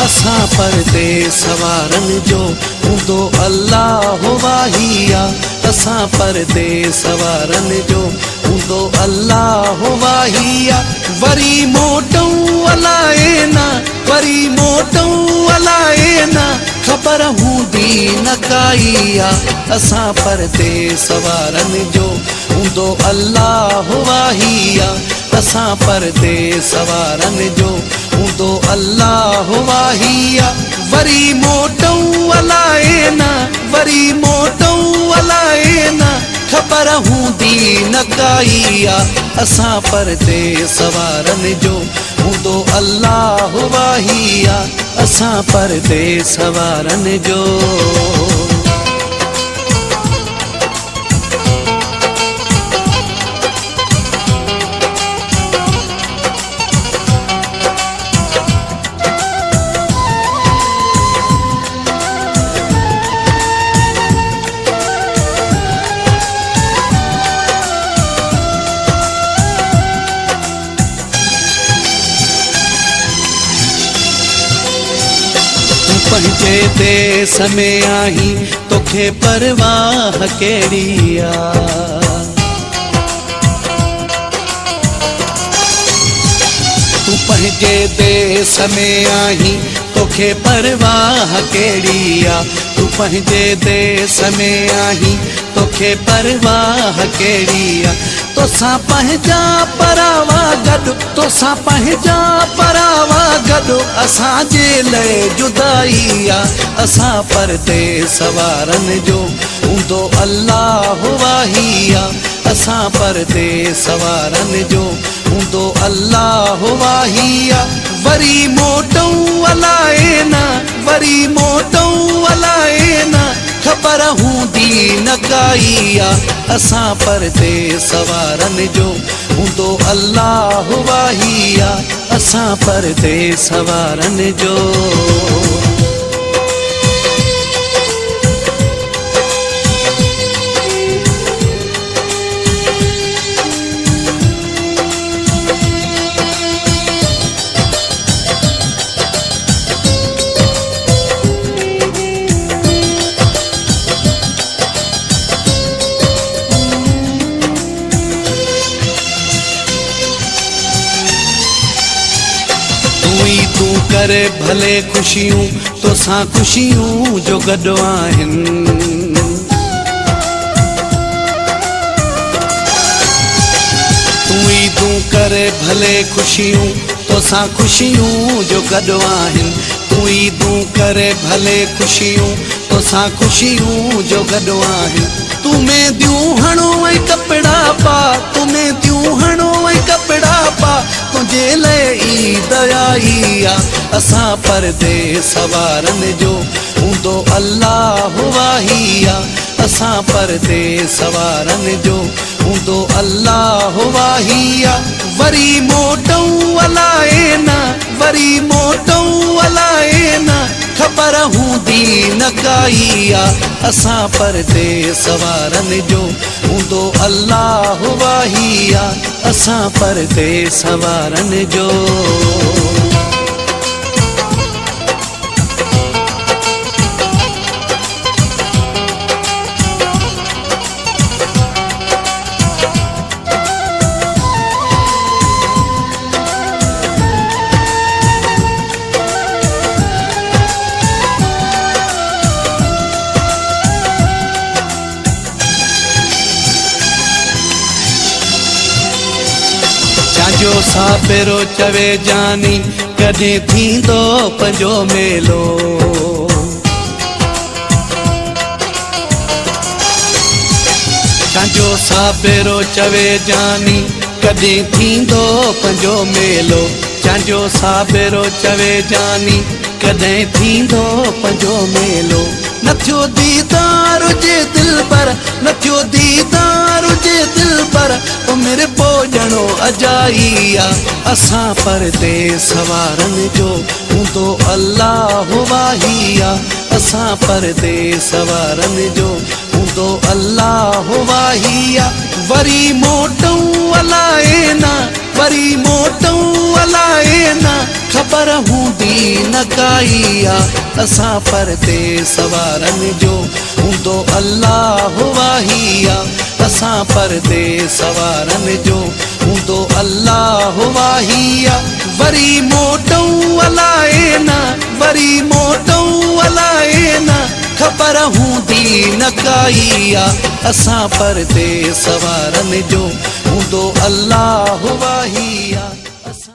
असां परदेस वारनि जो हूंदो अल्लाह वाहिया। असां परदेस वारनि जो हूंदो अल्लाह वाहिया। वरी मोटऊं अलाए न, वरी मोटऊं अलाए न, ख़बर हूंदी न काई आ। असां परदेस वारनि जो हूंदो अल्लाह वाहिया। असां परदेस वारनि जो हूंदो अल्लाह वाहिया। वरी मोटऊं अलाए न, वरी मोटऊं अलाए न, ख़बर हूंदी न काई आ। असां परदेस वारनि जो हूंदो अल्लाह वाहिया। असां परदेस वारनि जो। पंहिंजे देस में आहीं तोखे परवाह कहिड़ी आ। तूं पंहिंजे देस में आहीं तोखे परवाह कहिड़ी आ। तूं पंहिंजे देस में आहीं तोखे परवाह कहिड़ी आ। तोसां पंहिंजा परावा गॾु, तोसां पंहिंजा परावा गॾु, असांजे लाइ जुदाई आ। असां परदेस वारनि जो हूंदो अल्लाह वाहिया। असां परदेस वारनि जो हूंदो अल्लाह वाहिया। वरी मोटऊं अलाए न, वरी मोटऊं अलाए न, ख़बर हूंदी न काई आ। असां परदेस वारनि जो हूंदो अल्लाह वाहिया। असां परदेस वारनि जो। तूं करे भले ख़ुशियूं तोसां ख़ुशियूं जो गॾु आहिनि। तूं करे भले ख़ुशियूं तोसां ख़ुशियूं जो गॾु आहिनि। तूं करे भले ख़ुशियूं तोसां ख़ुशियूं जो गॾु आहिनि। तूं मेंदियूं हणो ऐं कपिड़ा पा, तूं मेंदियूं हणो ऐं कपिड़ा पा, तुंहिंजे लाइ ईद आई आ। असां परदेस वारनि जो हूंदो अल्लाह वाहिया। असां परदेस वारनि जो हूंदो अल्लाह वाहिया। वरी मोटऊं अलाए न, वरी मोटऊं अलाए न, ख़बर हूंदी न काई आ। असां परदेस वारनि जो हूंदो अल्लाह वाहिया। असां परदेस वारनि जो। जो साबिरो चवे जानी कॾहिं थींदो पंहिंजो मेलो। जो साबिरो चवे जानी कॾहिं थींदो पंहिंजो मेलो। जो साबिरो चवे जानी कॾहिं थींदो पंहिंजो मेलो। न थियो दीदार जे दिल पर, न थियो दीदार जे दिल पर, मेरे पोजणो अजाई आ। असां परदेस वारनि जो हूंदो अल्लाह वाहिया। असां परदेस वारनि जो हूंदो अल्लाह वाहिया वरी मोटऊं अलाए ना वरी मोटऊं अलाए ना ख़बर हूंदी न काई असां परदेस वारनि जो हूंदो अल्लाह वाहिया असां परदेस वारनि जो हूंदो अल्लाह वाहिया वरी मोटऊं अलाए ना वरी मोटऊं अलाए ना ख़बर हूंदी न काई असां परदेस वारनि जो हूंदो अल्लाह वाहिया।